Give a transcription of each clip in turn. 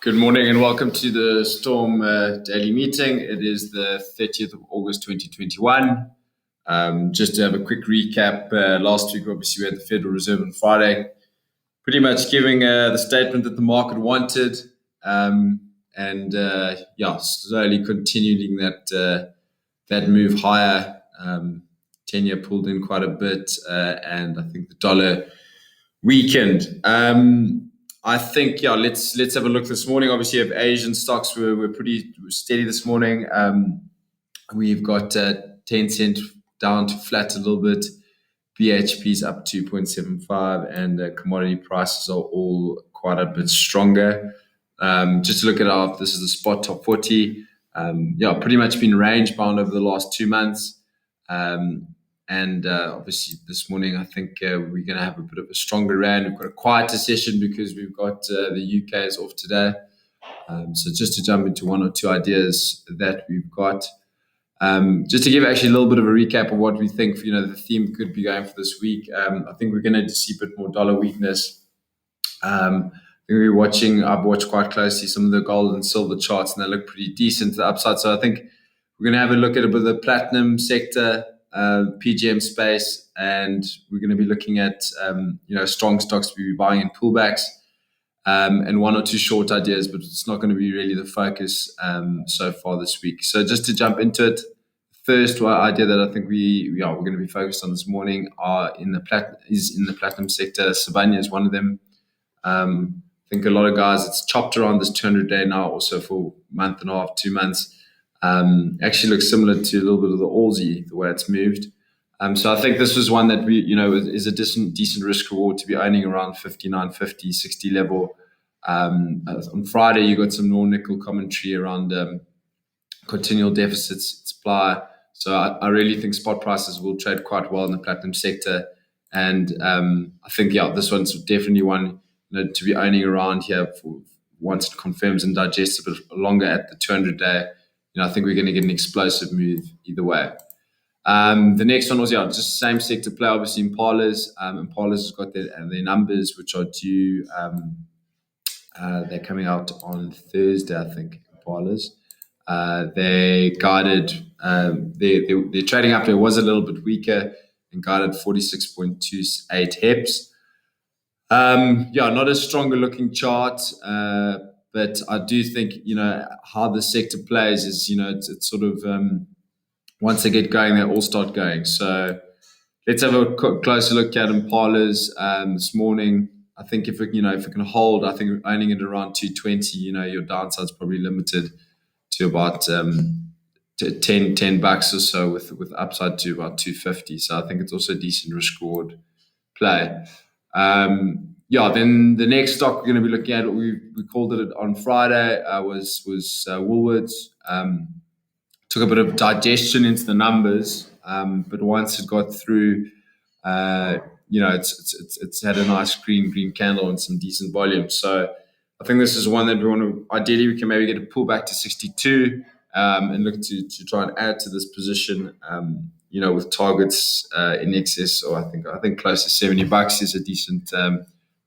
Good morning and welcome to the Storm daily meeting. It is the 30th of August 2021. Just to have a quick recap, last week obviously we had the Federal Reserve on Friday, pretty much giving the statement that the market wanted, and slowly continuing that move higher. 10-year pulled in quite a bit, and I think the dollar weakened. I think let's have a look this morning. Obviously, you have Asian stocks were pretty steady this morning. We've got Tencent down to flat a little bit. BHP's up 2.75, and commodity prices are all quite a bit stronger. Just to look at this is the spot top 40. Pretty much been range bound over the last 2 months. And obviously this morning, I think we're going to have a bit of a stronger rand. We've got a quieter session because we've got the UK is off today. So just to jump into one or two ideas that we've got. Just to give actually a little bit of a recap of what we think, the theme could be going for this week. I think we're going to see a bit more dollar weakness. I've watched quite closely some of the gold and silver charts, and they look pretty decent to the upside. So I think we're going to have a look at a bit of the platinum sector, PGM space, and we're going to be looking at strong stocks to be buying in pullbacks, and one or two short ideas, but it's not going to be really the focus so far this week. So just to jump into it, first idea that I think we're going to be focused on this morning is in the platinum sector. Sibanye is one of them. I think a lot of guys, it's chopped around this 200-day now, also for a month and a half, 2 months. Actually looks similar to a little bit of the Aussie, the way it's moved. So I think this was one that is a decent risk reward to be owning around 59.50, 60 level. On Friday, you got some non-nickel commentary around continual deficits in supply. So I really think spot prices will trade quite well in the platinum sector. And I think, this one's definitely one to be owning around here for once it confirms and digests a bit longer at the 200-day. I think we're going to get an explosive move either way. The next one was just the same sector play, obviously Impala's. Impala's has got their numbers, which are due. They're coming out on Thursday, I think. Impala's. They guided. Their trading update was a little bit weaker and guided 46.28 HEPS. Not a stronger looking chart. But I do think, how the sector plays is, it's sort of, once they get going, they all start going. So let's have a closer look at Impala's this morning. I think if it can hold, I think owning it around 220, your downside's probably limited to about to $10 or so with upside to about 250. So I think it's also a decent risk reward play. Then the next stock we're going to be looking at, we called it on Friday, was Woolworths. Took a bit of digestion into the numbers, but once it got through, it's had a nice green candle and some decent volume. So I think this is one that we can maybe get a pullback to 62, and look to try and add to this position. With targets in excess, or I think close to $70 is a decent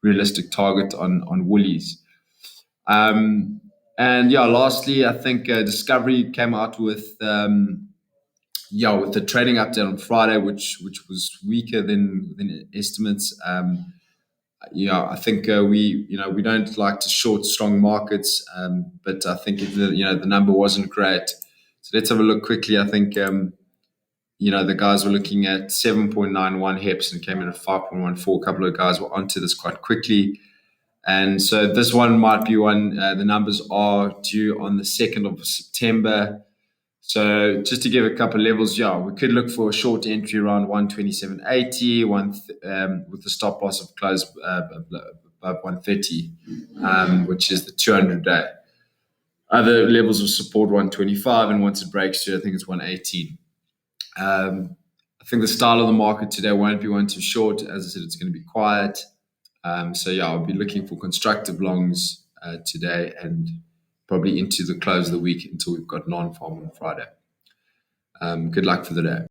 realistic target on Woolies. Lastly, I think Discovery came out with the trading update on Friday, which was weaker than estimates. I think we don't like to short strong markets, but I think the number wasn't great. So let's have a look quickly. I think the guys were looking at 7.91 HEPS and came in at 5.14. A couple of guys were onto this quite quickly. And so this one might be one, the numbers are due on the 2nd of September. So just to give a couple of levels, we could look for a short entry around 127.80, with the stop loss of close above 130, which is the 200-day. Other levels of support 125, and once it breaks through, I think it's 118. I think the style of the market today won't be one too short. As I said, it's going to be quiet. I'll be looking for constructive longs today and probably into the close of the week until we've got non-farm on Friday. Good luck for the day.